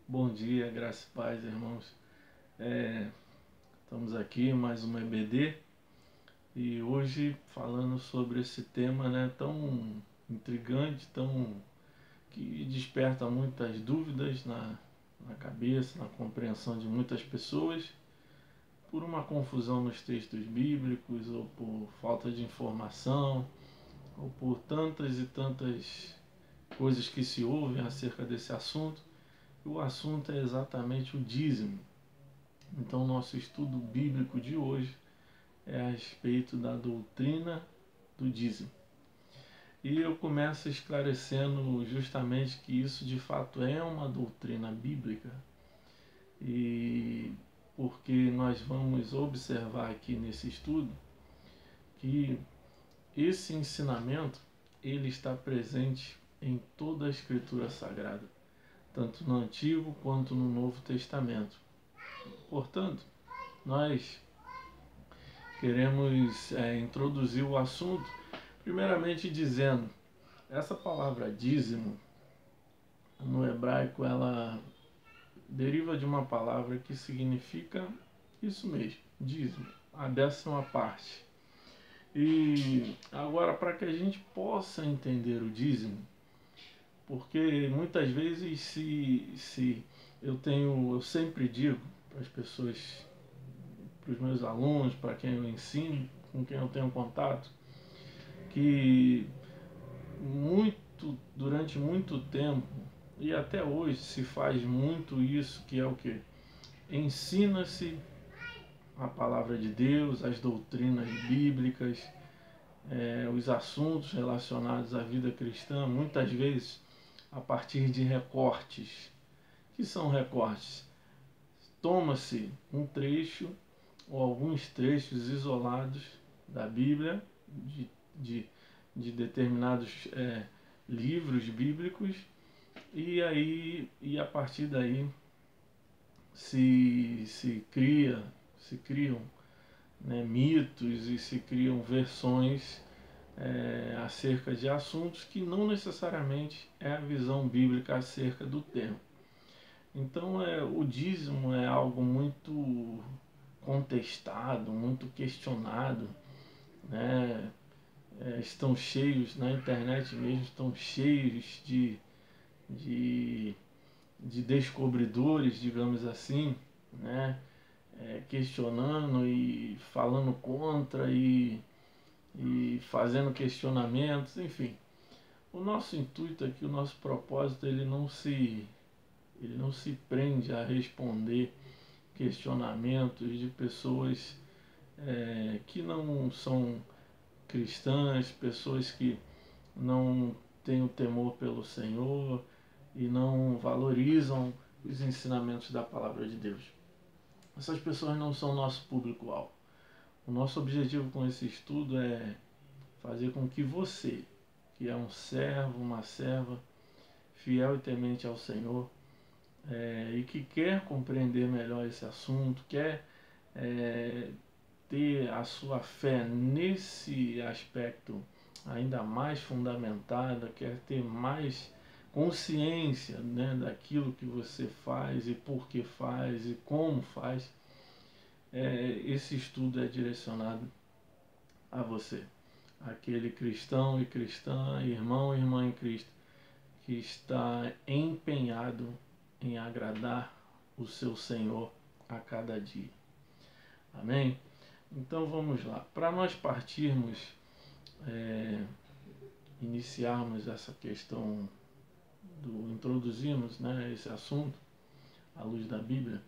Bom dia, graça e paz, irmãos. Estamos aqui em mais uma EBD e hoje falando sobre esse tema, tão intrigante, tão que desperta muitas dúvidas na cabeça, na compreensão de muitas pessoas, por uma confusão nos textos bíblicos, ou por falta de informação, ou por tantas e tantas coisas que se ouvem acerca desse assunto. E o assunto é exatamente o dízimo. Então, nosso estudo bíblico de hoje é a respeito da doutrina do dízimo. E eu começo esclarecendo justamente que isso de fato é uma doutrina bíblica, e porque nós vamos observar aqui nesse estudo que esse ensinamento ele está presente em toda a Escritura Sagrada, tanto no Antigo quanto no Novo Testamento. Portanto, nós queremos introduzir o assunto, primeiramente dizendo, essa palavra dízimo, no hebraico, ela deriva de uma palavra que significa isso mesmo, dízimo, a 10ª parte. E agora, para que a gente possa entender o dízimo, porque muitas vezes se eu sempre digo para as pessoas, para os meus alunos, para quem eu ensino, com quem eu tenho contato, que durante muito tempo, e até hoje se faz muito isso, que é o que? Ensina-se a palavra de Deus, as doutrinas bíblicas, os assuntos relacionados à vida cristã, muitas vezes a partir de recortes. Que são recortes? Toma-se um trecho ou alguns trechos isolados da Bíblia, de, de determinados livros bíblicos, e a partir daí se criam mitos e se criam versões acerca de assuntos que não necessariamente é a visão bíblica acerca do tema. Então, o dízimo é algo muito contestado, muito questionado, né? Estão cheios, na internet mesmo, estão cheios de, de descobridores, digamos assim, né? Questionando e falando contra e fazendo questionamentos, enfim. O nosso intuito aqui, o nosso propósito, ele não se prende a responder questionamentos de pessoas que não são cristãs, pessoas que não têm o temor pelo Senhor e não valorizam os ensinamentos da palavra de Deus. Essas pessoas não são nosso público-alvo. O nosso objetivo com esse estudo é fazer com que você, que é um servo, uma serva, fiel e temente ao Senhor, e que quer compreender melhor esse assunto, quer ter a sua fé nesse aspecto ainda mais fundamentada, quer ter mais consciência, daquilo que você faz e por que faz e como faz, esse estudo é direcionado a você, aquele cristão e cristã, irmão e irmã em Cristo, que está empenhado em agradar o seu Senhor a cada dia. Amém? Então vamos lá. Para nós partirmos, iniciarmos essa questão, introduzirmos esse assunto à luz da Bíblia,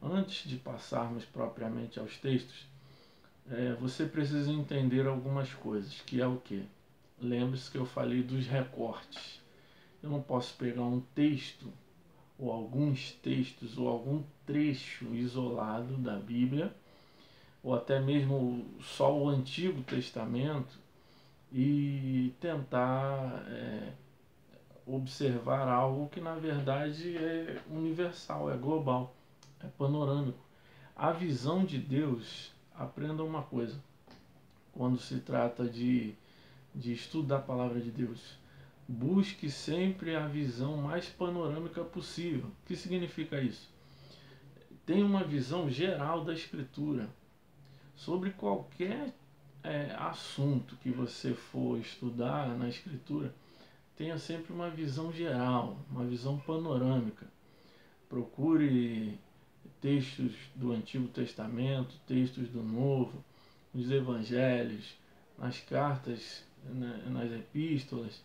antes de passarmos propriamente aos textos, você precisa entender algumas coisas, que é o quê? Lembre-se que eu falei dos recortes. Eu não posso pegar um texto, ou alguns textos, ou algum trecho isolado da Bíblia, ou até mesmo só o Antigo Testamento, e tentar observar algo que na verdade é universal, é global, é panorâmico. A visão de Deus, aprenda uma coisa, quando se trata de estudar a palavra de Deus, Busque sempre a visão mais panorâmica possível. O que significa isso? Tenha uma visão geral da Escritura. Sobre qualquer assunto que você for estudar na Escritura, tenha sempre uma visão geral, uma visão panorâmica. Procure textos do Antigo Testamento, textos do Novo, nos Evangelhos, nas cartas, nas epístolas,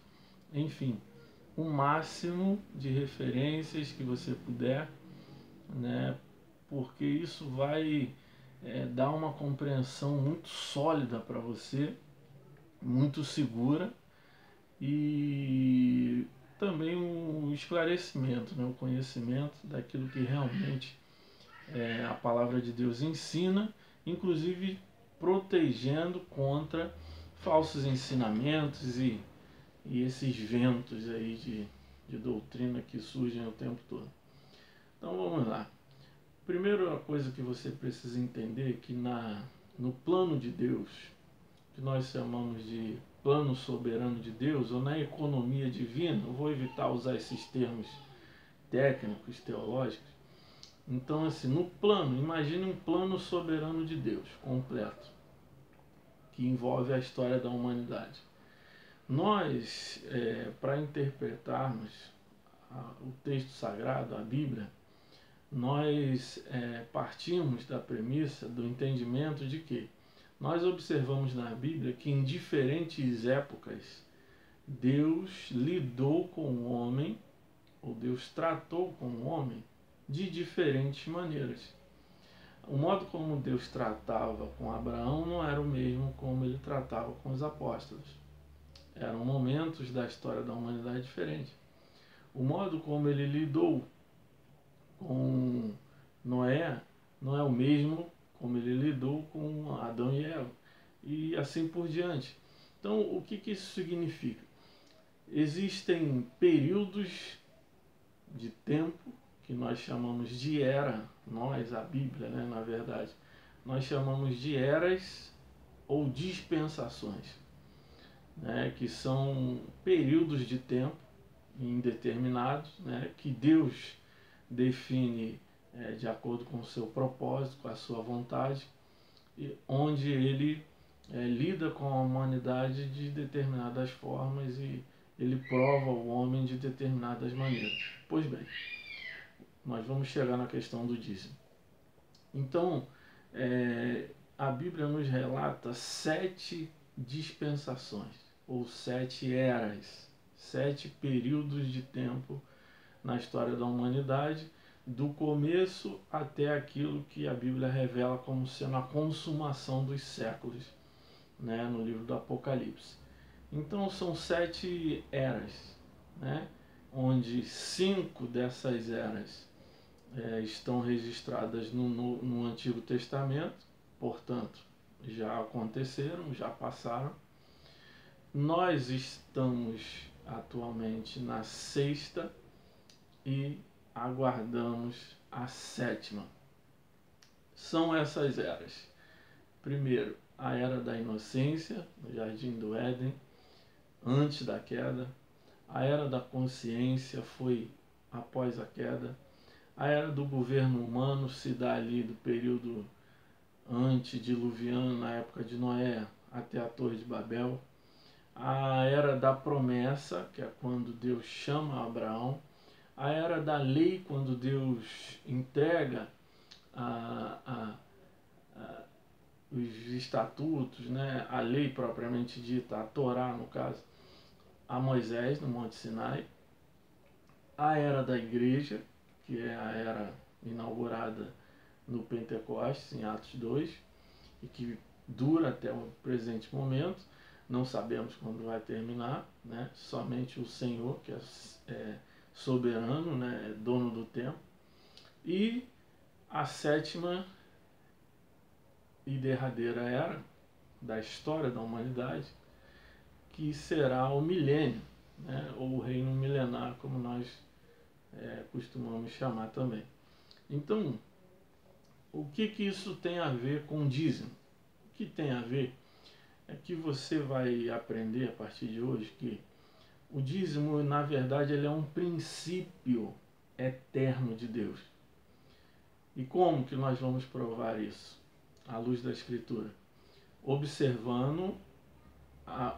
enfim, o máximo de referências que você puder, né? Porque isso vai dar uma compreensão muito sólida para você, muito segura, e também um esclarecimento, né? O conhecimento daquilo que realmente a palavra de Deus ensina, inclusive protegendo contra falsos ensinamentos e esses ventos aí de doutrina que surgem o tempo todo. Então vamos lá. Primeira coisa que você precisa entender é que no plano de Deus, que nós chamamos de plano soberano de Deus, ou na economia divina, eu vou evitar usar esses termos técnicos, teológicos. Então, assim, no plano, imagine um plano soberano de Deus, completo, que envolve a história da humanidade. Nós, para interpretarmos o texto sagrado, a Bíblia, nós partimos da premissa, do entendimento de que nós observamos na Bíblia que em diferentes épocas Deus lidou com o homem, ou Deus tratou com o homem de diferentes maneiras. O modo como Deus tratava com Abraão não era o mesmo como ele tratava com os apóstolos. Eram momentos da história da humanidade diferentes. O modo como ele lidou com Noé não é o mesmo como ele lidou com Adão e Eva, e assim por diante. Então, o que isso significa? Existem períodos de tempo que nós chamamos de era, nós, a Bíblia, né, na verdade, nós chamamos de eras ou dispensações, né, que são períodos de tempo indeterminados, né, que Deus define de acordo com o seu propósito, com a sua vontade, e onde ele lida com a humanidade de determinadas formas e ele prova o homem de determinadas maneiras. Pois bem, nós vamos chegar na questão do dízimo. Então, a Bíblia nos relata 7 dispensações, ou 7 eras, 7 períodos de tempo na história da humanidade, do começo até aquilo que a Bíblia revela como sendo a consumação dos séculos, né, no livro do Apocalipse. Então são 7 eras, né, onde 5 dessas eras estão registradas no Antigo Testamento, portanto, já aconteceram, já passaram. Nós estamos atualmente na 6ª e aguardamos a 7ª. São essas eras. Primeiro, a era da inocência, no Jardim do Éden, antes da queda. A era da consciência foi após a queda. A era do governo humano se dá ali do período antediluviano, na época de Noé, até a Torre de Babel. A era da promessa, que é quando Deus chama Abraão. A era da lei, quando Deus entrega os estatutos, né, a lei propriamente dita, a Torá no caso, a Moisés no Monte Sinai. A era da igreja, que é a era inaugurada no Pentecostes, em Atos 2, e que dura até o presente momento. Não sabemos quando vai terminar, né? Somente o Senhor, que é soberano, né? Dono do tempo. E a 7ª e derradeira era da história da humanidade, que será o milênio, né? Ou o reino milenar, como nós costumamos chamar também. Então, o que isso tem a ver com o dízimo? O que tem a ver é que você vai aprender a partir de hoje que O dízimo, na verdade, ele é um princípio eterno de Deus. E como que nós vamos provar isso? À luz da Escritura. Observando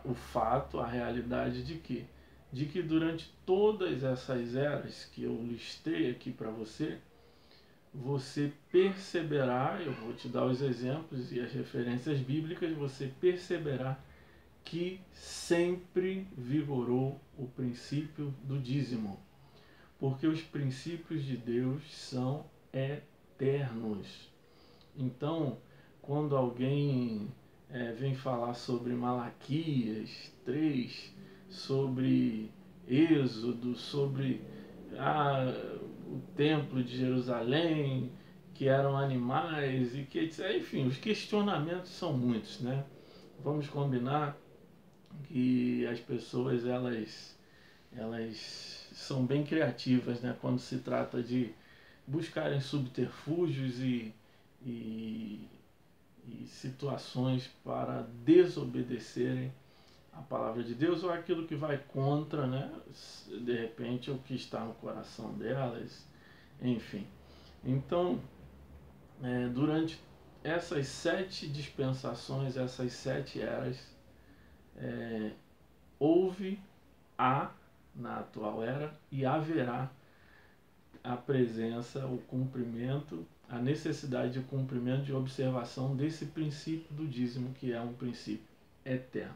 o fato, a realidade de quê? De que durante todas essas eras que eu listei aqui para você, você perceberá, eu vou te dar os exemplos e as referências bíblicas, você perceberá que sempre vigorou o princípio do dízimo. Porque os princípios de Deus são eternos. Então, quando alguém vem falar sobre Malaquias 3, sobre Êxodo, sobre o templo de Jerusalém, que eram animais, e que, enfim, os questionamentos são muitos, né? Vamos combinar que as pessoas, elas são bem criativas, né? Quando se trata de buscarem subterfúgios e situações para desobedecerem a palavra de Deus ou aquilo que vai contra, né? De repente, o que está no coração delas, enfim. Então, durante essas 7 dispensações, essas 7 eras, na atual era, e haverá a presença, o cumprimento, a necessidade de cumprimento, de observação desse princípio do dízimo, que é um princípio eterno.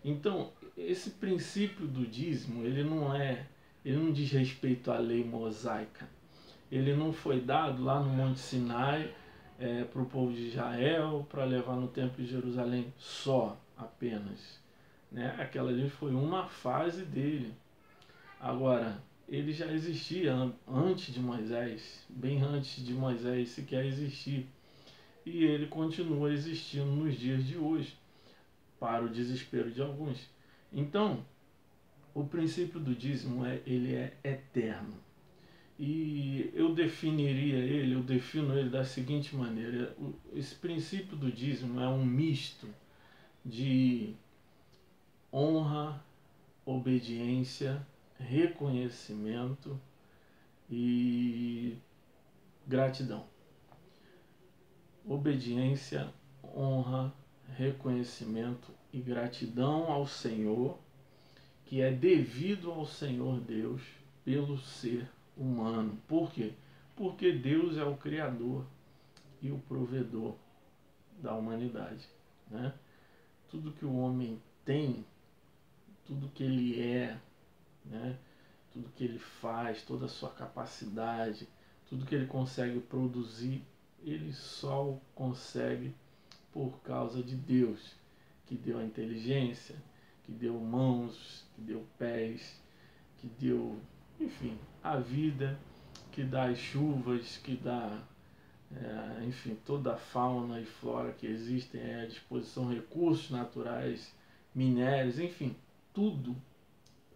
Então, esse princípio do dízimo, ele não diz respeito à lei mosaica. Ele não foi dado lá no Monte Sinai para o povo de Israel, para levar no Templo de Jerusalém apenas. Né? Aquela ali foi uma fase dele. Agora, ele já existia antes de Moisés, bem antes de Moisés sequer existir. E ele continua existindo nos dias de hoje, para o desespero de alguns. Então, o princípio do dízimo ele é eterno. E eu defino ele da seguinte maneira: esse princípio do dízimo é um misto de honra, obediência, reconhecimento e gratidão. Obediência, honra, reconhecimento e gratidão ao Senhor, que é devido ao Senhor Deus pelo ser humano. Por quê? Porque Deus é o Criador e o provedor da humanidade. Né? Tudo que o homem tem, tudo que ele é, né? Tudo que ele faz, toda a sua capacidade, tudo que ele consegue produzir, ele só o consegue por causa de Deus, que deu a inteligência, que deu mãos, que deu pés, que deu, enfim, a vida, que dá as chuvas, que dá, enfim, toda a fauna e flora que existem à disposição, recursos naturais, minérios, enfim, tudo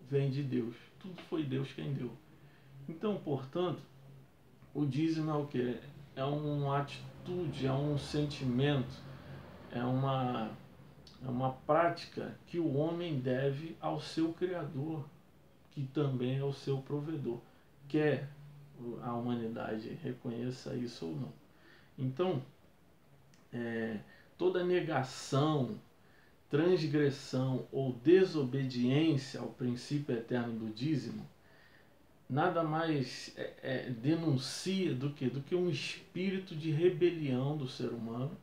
vem de Deus. Tudo foi Deus quem deu. Então, portanto, o dízimo é o quê? É uma atitude, é um sentimento, é uma prática que o homem deve ao seu Criador, que também é o seu provedor. Quer a humanidade reconheça isso ou não. Então, toda negação, transgressão ou desobediência ao princípio eterno do dízimo nada mais denuncia do que um espírito de rebelião do ser humano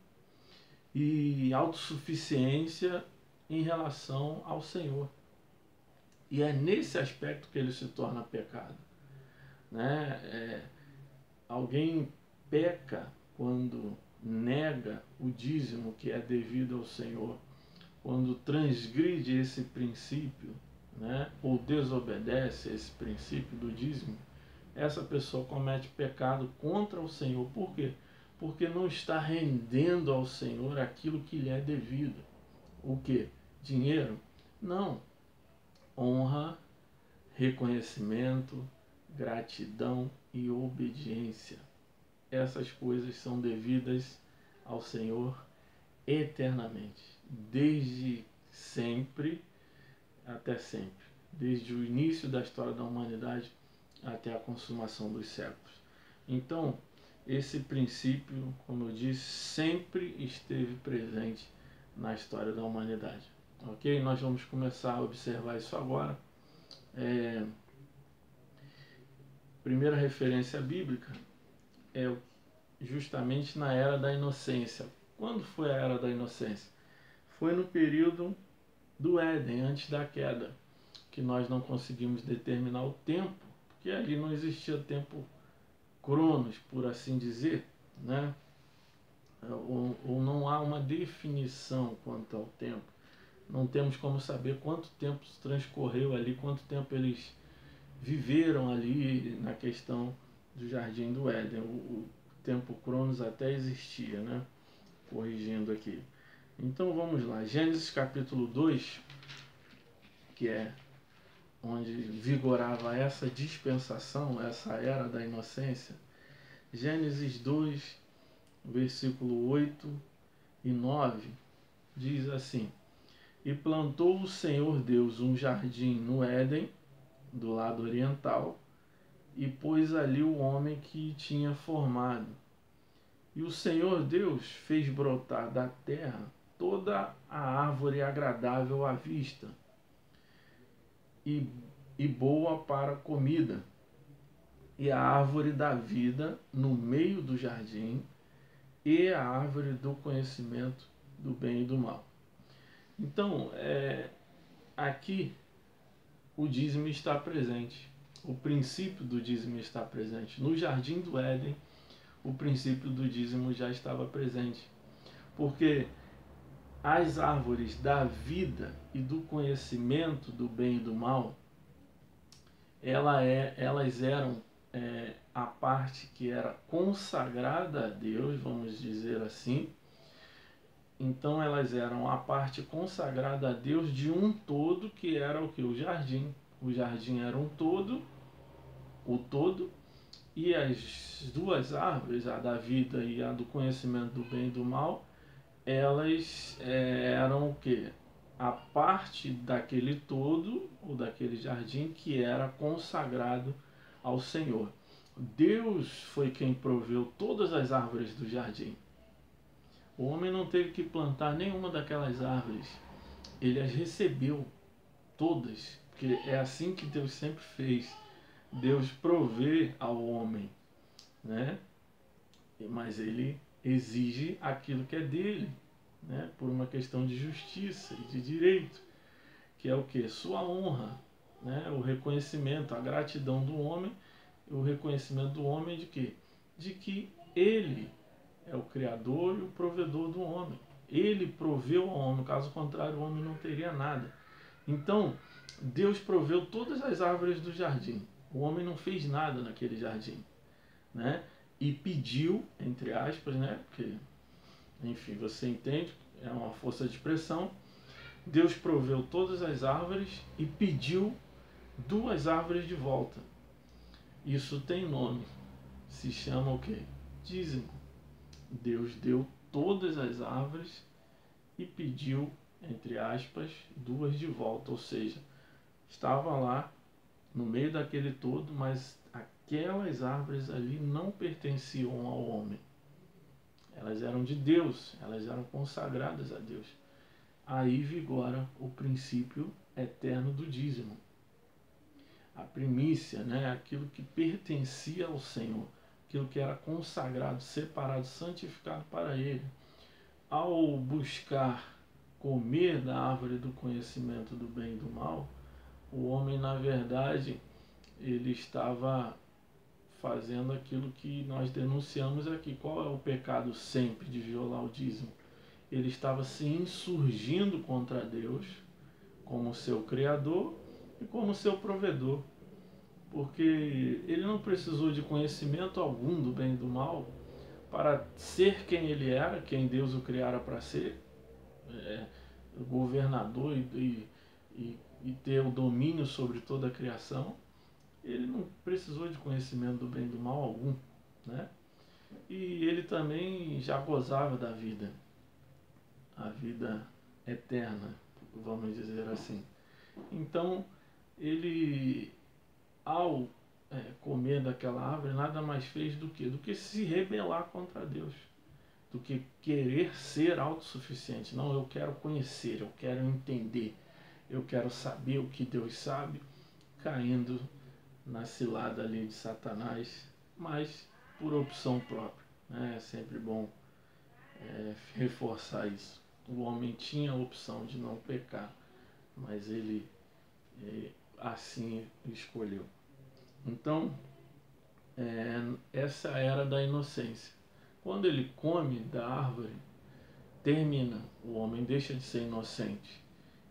e autossuficiência em relação ao Senhor. E é nesse aspecto que ele se torna pecado. Né? Alguém peca quando nega o dízimo que é devido ao Senhor, quando transgride esse princípio, né, ou desobedece esse princípio do dízimo, essa pessoa comete pecado contra o Senhor. Por quê? Porque não está rendendo ao Senhor aquilo que lhe é devido. O quê? Dinheiro? Não. Honra, reconhecimento, gratidão e obediência. Essas coisas são devidas ao Senhor eternamente, desde sempre até sempre. desde o início da história da humanidade até a consumação dos séculos. Então, esse princípio, como eu disse, sempre esteve presente na história da humanidade. Ok? Nós vamos começar a observar isso agora. Primeira referência bíblica é justamente na Era da Inocência. Quando foi a Era da Inocência? Foi no período do Éden, antes da queda, que nós não conseguimos determinar o tempo, porque ali não existia tempo cronos, por assim dizer, né? Ou não há uma definição quanto ao tempo. Não temos como saber quanto tempo transcorreu ali, quanto tempo eles viveram ali na questão do Jardim do Éden. O tempo cronos até existia, né? Corrigindo aqui. Então vamos lá, Gênesis capítulo 2, que é onde vigorava essa dispensação, essa era da inocência. Gênesis 2, versículo 8 e 9, diz assim: E plantou o Senhor Deus um jardim no Éden, do lado oriental, e pôs ali o homem que tinha formado. E o Senhor Deus fez brotar da terra toda a árvore agradável à vista e boa para comida, e a árvore da vida no meio do jardim, e a árvore do conhecimento do bem e do mal. Então, aqui o dízimo está presente. O princípio do dízimo está presente. No Jardim do Éden, o princípio do dízimo já estava presente. Porque as árvores da vida e do conhecimento do bem e do mal, elas eram a parte que era consagrada a Deus, vamos dizer assim. Então elas eram a parte consagrada a Deus de um todo, que era o que? O jardim. O jardim era um todo, o todo, e as duas árvores, a da vida e a do conhecimento do bem e do mal, elas eram o que? A parte daquele todo, ou daquele jardim, que era consagrado ao Senhor. Deus foi quem proveu todas as árvores do jardim. O homem não teve que plantar nenhuma daquelas árvores. Ele as recebeu todas, porque é assim que Deus sempre fez. Deus provê ao homem, né? Mas ele exige aquilo que é dele, né? Por uma questão de justiça e de direito, que é o que? Sua honra, né? O reconhecimento, a gratidão do homem, o reconhecimento do homem de quê? De que ele é o criador e o provedor do homem. Ele proveu ao homem, caso contrário o homem não teria nada. Então, Deus proveu todas as árvores do jardim. O homem não fez nada naquele jardim, né? E pediu, entre aspas, né? Porque, enfim, você entende, é uma força de expressão. Deus proveu todas as árvores e pediu duas árvores de volta. Isso tem nome. Se chama o quê? Dízimo. Deus deu todas as árvores e pediu, entre aspas, duas de volta. Ou seja, estava lá no meio daquele todo, mas aquelas árvores ali não pertenciam ao homem. Elas eram de Deus, elas eram consagradas a Deus. Aí vigora o princípio eterno do dízimo. A primícia, né? Aquilo que pertencia ao Senhor, aquilo que era consagrado, separado, santificado para Ele. Ao buscar comer da árvore do conhecimento do bem e do mal, o homem, na verdade, ele estava fazendo aquilo que nós denunciamos aqui. Qual é o pecado sempre de violar o dízimo? Ele estava se insurgindo contra Deus como seu criador e como seu provedor, porque ele não precisou de conhecimento algum do bem e do mal para ser quem ele era, quem Deus o criara para ser, governador e ter o domínio sobre toda a criação. Ele não precisou de conhecimento do bem e do mal algum, né? E ele também já gozava da vida, a vida eterna, vamos dizer assim. Então, ele ao comer daquela árvore, nada mais fez do que se rebelar contra Deus, do que querer ser autossuficiente. Não, eu quero conhecer, eu quero entender, eu quero saber o que Deus sabe, caindo na cilada ali de Satanás, mas por opção própria. É sempre bom reforçar isso. O homem tinha a opção de não pecar, mas ele assim escolheu. Então, essa era da inocência. Quando ele come da árvore, termina. O homem deixa de ser inocente.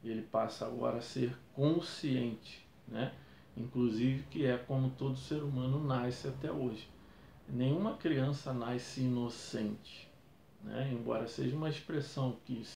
Ele passa agora a ser consciente, né? Inclusive que é como todo ser humano nasce até hoje. Nenhuma criança nasce inocente, né? Embora seja uma expressão que